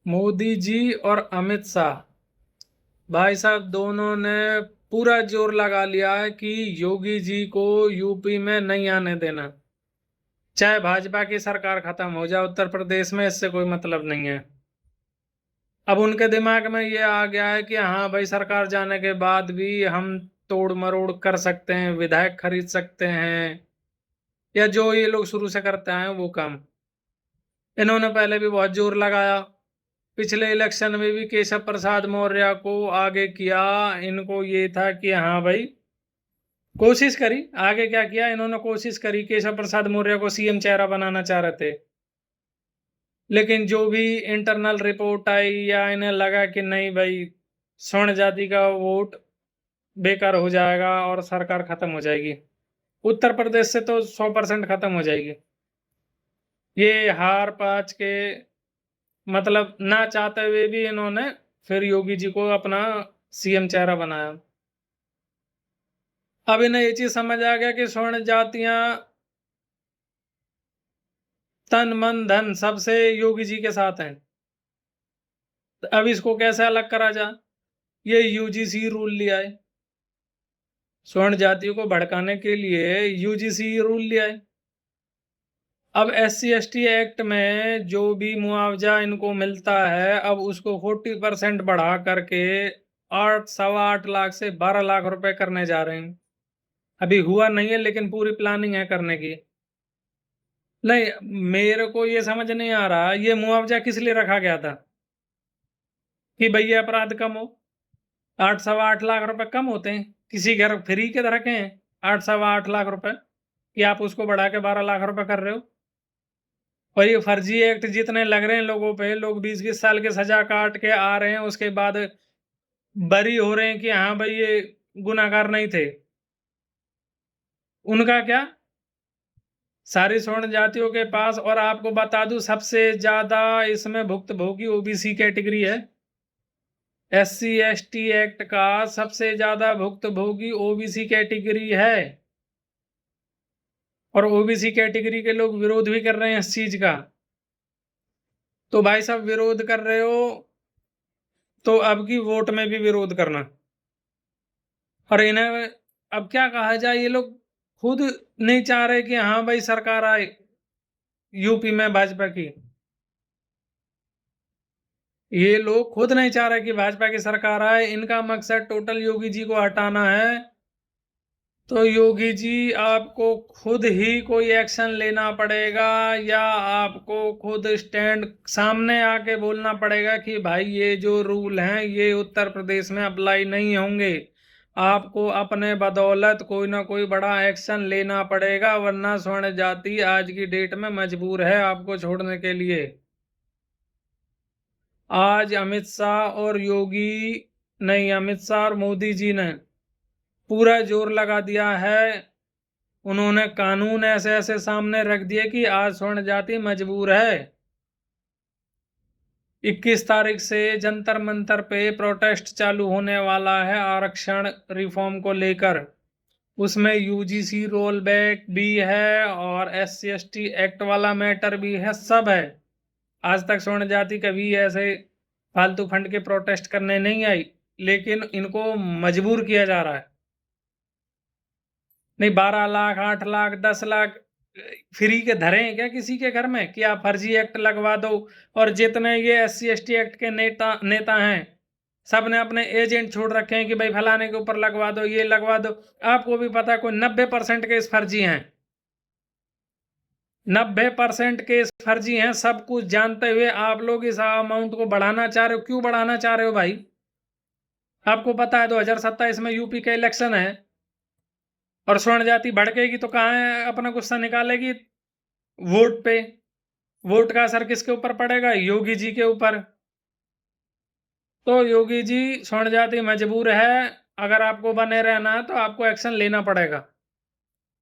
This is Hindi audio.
मोदी जी और अमित शाह भाई साहब दोनों ने पूरा जोर लगा लिया है कि योगी जी को यूपी में नहीं आने देना। चाहे भाजपा की सरकार खत्म हो जाए उत्तर प्रदेश में, इससे कोई मतलब नहीं है। अब उनके दिमाग में ये आ गया है कि हाँ भाई, सरकार जाने के बाद भी हम तोड़ मरोड़ कर सकते हैं, विधायक खरीद सकते हैं, या जो ये लोग शुरू से करते आए हैं वो काम। इन्होंने पहले भी बहुत जोर लगाया। पिछले इलेक्शन में भी केशव प्रसाद मौर्य को आगे किया। इनको ये था कि हाँ भाई, कोशिश करी। आगे क्या किया इन्होंने? कोशिश करी, केशव प्रसाद मौर्य को सीएम चेहरा बनाना चाह रहे थे। लेकिन जो भी इंटरनल रिपोर्ट आई, या इन्हें लगा कि नहीं भाई, स्वर्ण जाति का वोट बेकार हो जाएगा और सरकार खत्म हो जाएगी, उत्तर प्रदेश से तो 100% खत्म हो जाएगी। ये हार पाच के मतलब ना चाहते हुए भी इन्होंने फिर योगी जी को अपना सीएम चेहरा बनाया। अब इन्हें ये चीज समझ आ गया कि स्वर्ण जातियां तन मन धन सबसे योगी जी के साथ हैं। तो अब इसको कैसे अलग करा जाए? ये यूजीसी रूल लिया है। स्वर्ण जातियों को भड़काने के लिए यूजीसी रूल लिया है। अब SC ST एक्ट में जो भी मुआवजा इनको मिलता है, अब उसको 40% बढ़ा करके 8 सवा 8 लाख से 12 लाख रुपए करने जा रहे हैं। अभी हुआ नहीं है, लेकिन पूरी प्लानिंग है करने की। नहीं, मेरे को ये समझ नहीं आ रहा ये मुआवजा किस लिए रखा गया था? कि भैया अपराध कम हो। 8 सवा 8 लाख रुपए कम होते हैं? किसी घर फ्री के रखे हैं 8 सवा 8 लाख रुपए, कि आप उसको बढ़ा के 12 लाख रुपए कर रहे हो? और ये फर्जी एक्ट जितने लग रहे हैं लोगों पे, लोग 20-20 साल की सजा काट के आ रहे हैं, उसके बाद बरी हो रहे हैं कि हाँ भाई ये गुनाहगार नहीं थे। उनका क्या? सारी स्वर्ण जातियों के पास, और आपको बता दूं सबसे ज्यादा इसमें भुक्तभोगी OBC कैटेगरी है। SC ST एक्ट का सबसे ज्यादा भुक्तभोगी OBC कैटेगरी है। और OBC कैटेगरी के लोग विरोध भी कर रहे हैं इस चीज का। तो भाई साहब, विरोध कर रहे हो तो अब की वोट में भी विरोध करना। और इन्हें अब क्या कहा जाए, ये लोग खुद नहीं चाह रहे कि हाँ भाई सरकार आए यूपी में भाजपा की। ये लोग खुद नहीं चाह रहे कि भाजपा की सरकार आए। इनका मकसद टोटल योगी जी को हटाना है। तो योगी जी, आपको खुद ही कोई एक्शन लेना पड़ेगा, या आपको खुद स्टैंड सामने आके बोलना पड़ेगा कि भाई ये जो रूल हैं ये उत्तर प्रदेश में अप्लाई नहीं होंगे। आपको अपने बदौलत कोई ना कोई बड़ा एक्शन लेना पड़ेगा, वरना स्वर्ण जाति आज की डेट में मजबूर है आपको छोड़ने के लिए। आज अमित शाह और योगी, नहीं, अमित शाह और मोदी जी ने पूरा जोर लगा दिया है। उन्होंने कानून ऐसे ऐसे सामने रख दिए कि आज स्वर्ण जाति मजबूर है। 21 तारीख से जंतर मंतर पे प्रोटेस्ट चालू होने वाला है आरक्षण रिफॉर्म को लेकर। उसमें UGC रोल बैक भी है और SC ST एक्ट वाला मैटर भी है, सब है। आज तक स्वर्ण जाति कभी ऐसे फालतू फंड के प्रोटेस्ट करने नहीं आई, लेकिन इनको मजबूर किया जा रहा है। नहीं, 12 लाख 8 लाख 10 लाख फ्री के धरे हैं क्या किसी के घर में कि आप फर्जी एक्ट लगवा दो? और जितने ये SC ST एक्ट के नेता नेता हैं, सब ने अपने एजेंट छोड़ रखे हैं कि भाई फलाने के ऊपर लगवा दो, ये लगवा दो। आपको भी पता है कोई 90% केस फर्जी हैं। 90% केस फर्जी हैं। सब कुछ जानते हुए आप लोग इस अमाउंट को बढ़ाना चाह रहे हो। क्यों बढ़ाना चाह रहे हो भाई? आपको पता है 2027 में यूपी का इलेक्शन है, और स्वर्ण जाति भड़केगी तो कहाँ है अपना गुस्सा निकालेगी? वोट पे। वोट का असर किसके ऊपर पड़ेगा? योगी जी के ऊपर। तो योगी जी, स्वर्ण जाति मजबूर है। अगर आपको बने रहना है तो आपको एक्शन लेना पड़ेगा।